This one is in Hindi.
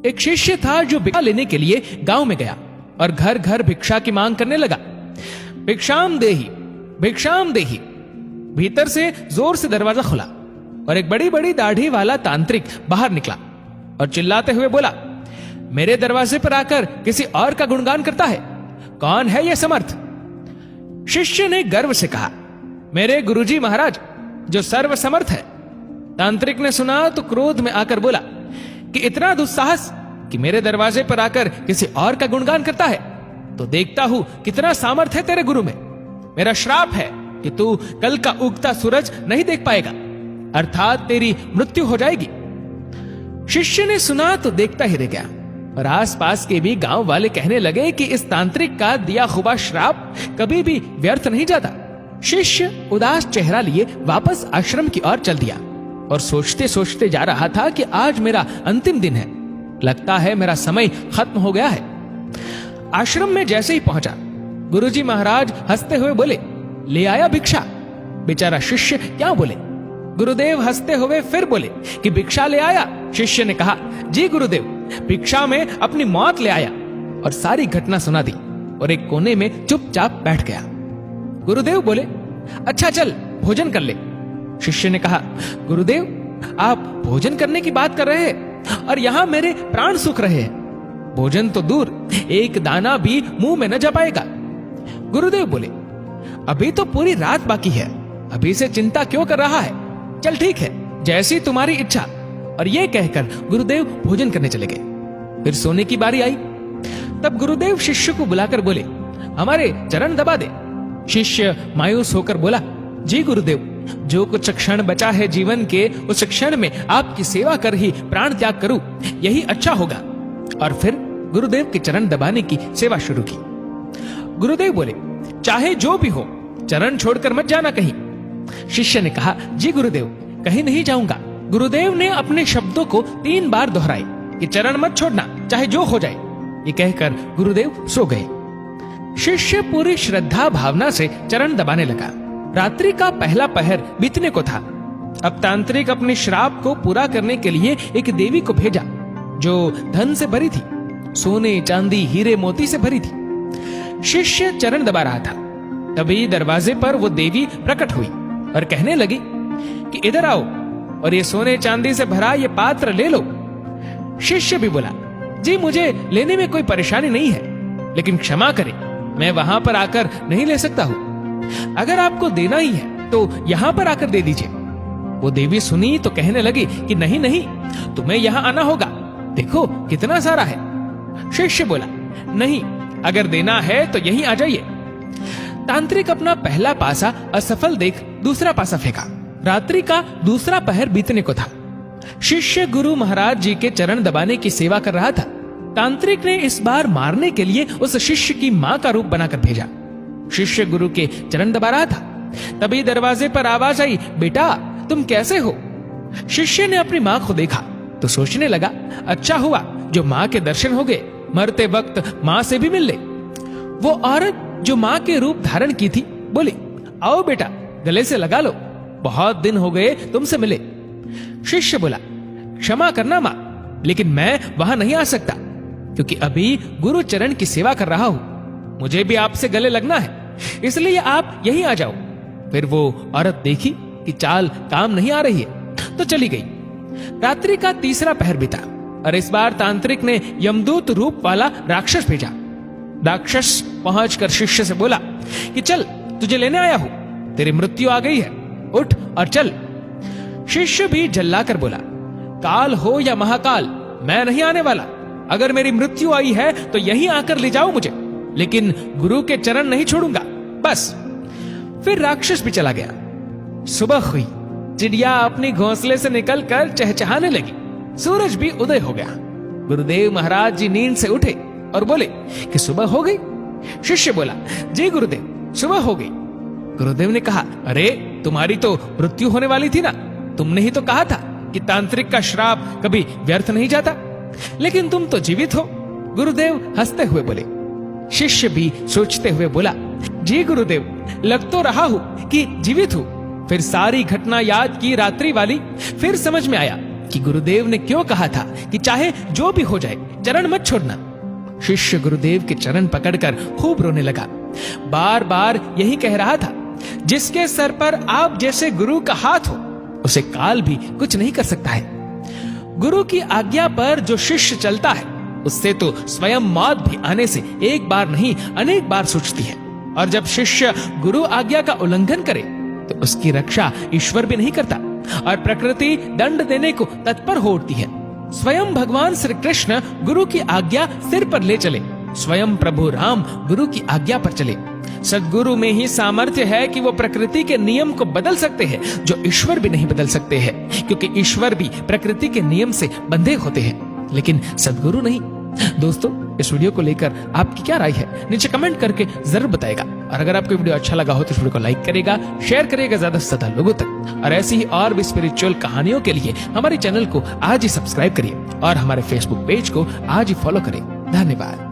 एक शिष्य था जो भिक्षा लेने के लिए गांव में गया और घर घर भिक्षा की मांग करने लगा। भिक्षाम देही, भिक्षाम देही। भीतर से जोर से दरवाजा खुला और एक बड़ी बड़ी दाढ़ी वाला तांत्रिक बाहर निकला और चिल्लाते हुए बोला, मेरे दरवाजे पर आकर किसी और का गुणगान करता है, कौन है यह समर्थ? शिष्य ने गर्व से कहा, मेरे गुरुजी महाराज जो सर्व समर्थ है। तांत्रिक ने सुना तो क्रोध में आकर बोला कि इतना दुस्साहस कि मेरे दरवाजे पर आकर किसी और का गुणगान करता है, तो देखता हूं कितना सामर्थ्य है तेरे गुरु में। मेरा श्राप है कि तू कल का उगता सूरज नहीं देख पाएगा, अर्थात तेरी मृत्यु हो जाएगी। शिष्य ने सुना तो देखता ही रह गया और आसपास के भी गांव वाले कहने लगे कि इस तांत्रिक का दिया हुआ श्राप कभी भी व्यर्थ नहीं जाता। शिष्य उदास चेहरा लिए वापस आश्रम की ओर चल दिया और सोचते सोचते जा रहा था कि आज मेरा अंतिम दिन है, लगता है मेरा समय खत्म हो गया है। आश्रम में जैसे ही पहुंचा, गुरुजी महाराज हंसते हुए बोले, ले आया भिक्षा? बेचारा शिष्य क्या बोले। गुरुदेव हंसते हुए फिर बोले कि भिक्षा ले आया? शिष्य ने कहा, जी गुरुदेव, भिक्षा में अपनी मौत ले आया, और सारी घटना सुना दी और एक कोने में चुपचाप बैठ गया। गुरुदेव बोले, अच्छा चल भोजन कर ले। शिष्य ने कहा, गुरुदेव आप भोजन करने की बात कर रहे हैं और यहां मेरे प्राण सूख रहे हैं। भोजन तो दूर, एक दाना भी मुंह में न जा पाएगा। गुरुदेव बोले, अभी तो पूरी रात बाकी है, अभी से चिंता क्यों कर रहा है? चल ठीक है, जैसी तुम्हारी इच्छा। और यह कहकर गुरुदेव भोजन करने चले गए। फिर सोने की बारी आई, तब गुरुदेव शिष्य को बुलाकर बोले, हमारे चरण दबा दे। शिष्य मायूस होकर बोला, जी गुरुदेव, जो कुछ क्षण बचा है जीवन के, उस क्षण में आपकी सेवा कर ही प्राण त्याग करूं, यही अच्छा होगा। और फिर गुरुदेव के चरण दबाने की सेवा शुरू की। गुरुदेव बोले, चाहे जो भी हो, चरण छोड़कर मत जाना कहीं। शिष्य ने कहा, जी गुरुदेव, कहीं नहीं जाऊंगा। गुरुदेव ने अपने शब्दों को 3 बार दोहराए कि चरण मत छोड़ना, चाहे जो हो जाए। ये कहकर गुरुदेव सो गए। शिष्य पूरी श्रद्धा भावना से चरण दबाने लगा। रात्रि का पहला पहर बीतने को था। अब तांत्रिक अपने श्राप को पूरा करने के लिए एक देवी को भेजा जो धन से भरी थी, सोने चांदी हीरे मोती से भरी थी। शिष्य चरण दबा रहा था, तभी दरवाजे पर वो देवी प्रकट हुई और कहने लगी कि इधर आओ और ये सोने चांदी से भरा ये पात्र ले लो। शिष्य भी बोला, जी मुझे लेने में कोई परेशानी नहीं है, लेकिन क्षमा करें, मैं वहां पर आकर नहीं ले सकता हूं। अगर आपको देना ही है तो यहां पर आकर दे दीजिए। वो देवी सुनी तो कहने लगी कि नहीं नहीं, तुम्हें यहां आना होगा, देखो कितना सारा है। शिष्य बोला, नहीं, अगर देना है तो यहीं आ जाइए। तांत्रिक अपना पहला पासा असफल देख दूसरा पासा फेंका। रात्रि का दूसरा पहर बीतने को था। शिष्य गुरु महाराज जी के चरण दबाने की सेवा कर रहा था। तांत्रिक ने इस बार मारने के लिए उस शिष्य की मां का रूप बनाकर भेजा। शिष्य गुरु के चरण दबा रहा था, तभी दरवाजे पर आवाज आई, बेटा तुम कैसे हो? शिष्य ने अपनी मां को देखा तो सोचने लगा, अच्छा हुआ जो मां के दर्शन हो गए, मरते वक्त मां से भी मिल ले। वो औरत जो मां के रूप धारण की थी बोली, आओ बेटा गले से लगा लो, बहुत दिन हो गए तुमसे मिले। शिष्य बोला, क्षमा करना मां, लेकिन मैं वहां नहीं आ सकता क्योंकि अभी गुरु चरण की सेवा कर रहा हूं, मुझे भी आपसे गले लगना है, इसलिए आप यहीं आ जाओ। फिर वो औरत देखी कि चाल काम नहीं आ रही है तो चली गई। रात्रि का तीसरा पहर बीता और इस बार तांत्रिक ने यमदूत रूप वाला राक्षस भेजा। राक्षस पहुंचकर शिष्य से बोला कि चल तुझे लेने आया हूं, तेरी मृत्यु आ गई है, उठ और चल। शिष्य भी जल्लाकर बोला, काल हो या महाकाल, मैं नहीं आने वाला। अगर मेरी मृत्यु आई है तो यहीं आकर ले जाओ मुझे, लेकिन गुरु के चरण नहीं छोड़ूंगा, बस। फिर राक्षस भी चला गया। सुबह हुई, चिड़िया अपनी घोंसले से निकलकर चहचहाने लगी, सूरज भी उदय हो गया। गुरुदेव महाराज जी नींद से उठे और बोले कि सुबह हो गई। शिष्य बोला, जी गुरुदेव सुबह हो गई। गुरुदेव ने कहा, अरे तुम्हारी तो मृत्यु होने वाली थी ना, तुमने ही तो कहा था कि तांत्रिक का श्राप कभी व्यर्थ नहीं जाता, लेकिन तुम तो जीवित हो। गुरुदेव हंसते हुए बोले। शिष्य भी सोचते हुए बोला, जी गुरुदेव लग तो रहा हूं कि जीवित हूं। फिर सारी घटना याद की रात्रि वाली, फिर समझ में आया कि गुरुदेव ने क्यों कहा था कि चाहे जो भी हो जाए चरण मत छोड़ना। शिष्य गुरुदेव के चरण पकड़कर खूब रोने लगा। बार बार यही कह रहा था, जिसके सर पर आप जैसे गुरु का हाथ हो उसे काल भी कुछ नहीं कर सकता है। गुरु की आज्ञा पर जो शिष्य चलता है उससे तो स्वयं मौत भी आने से एक बार नहीं अनेक बार सोचती है। और जब शिष्य गुरु आज्ञा का उल्लंघन करे तो उसकी रक्षा ईश्वर भी नहीं करता और प्रकृति दंड देने को तत्पर हो उठती है। स्वयं भगवान श्री कृष्ण गुरु की आज्ञा सिर पर ले चले, स्वयं प्रभु राम गुरु की आज्ञा पर चले। सद्गुरु में ही सामर्थ्य है कि वो प्रकृति के नियम को बदल सकते हैं जो ईश्वर भी नहीं बदल सकते हैं, क्योंकि ईश्वर भी प्रकृति के नियम से बंधे होते हैं, लेकिन सद्गुरु नहीं। दोस्तों, इस वीडियो को लेकर आपकी क्या राय है नीचे कमेंट करके जरूर बताएगा। और अगर आपको वीडियो अच्छा लगा हो तो इस वीडियो को लाइक करेगा, शेयर करेगा ज्यादा से ज्यादा लोगों तक। और ऐसी ही और भी स्पिरिचुअल कहानियों के लिए हमारे चैनल को आज ही सब्सक्राइब करिए और हमारे फेसबुक पेज को आज ही फॉलो करें। धन्यवाद।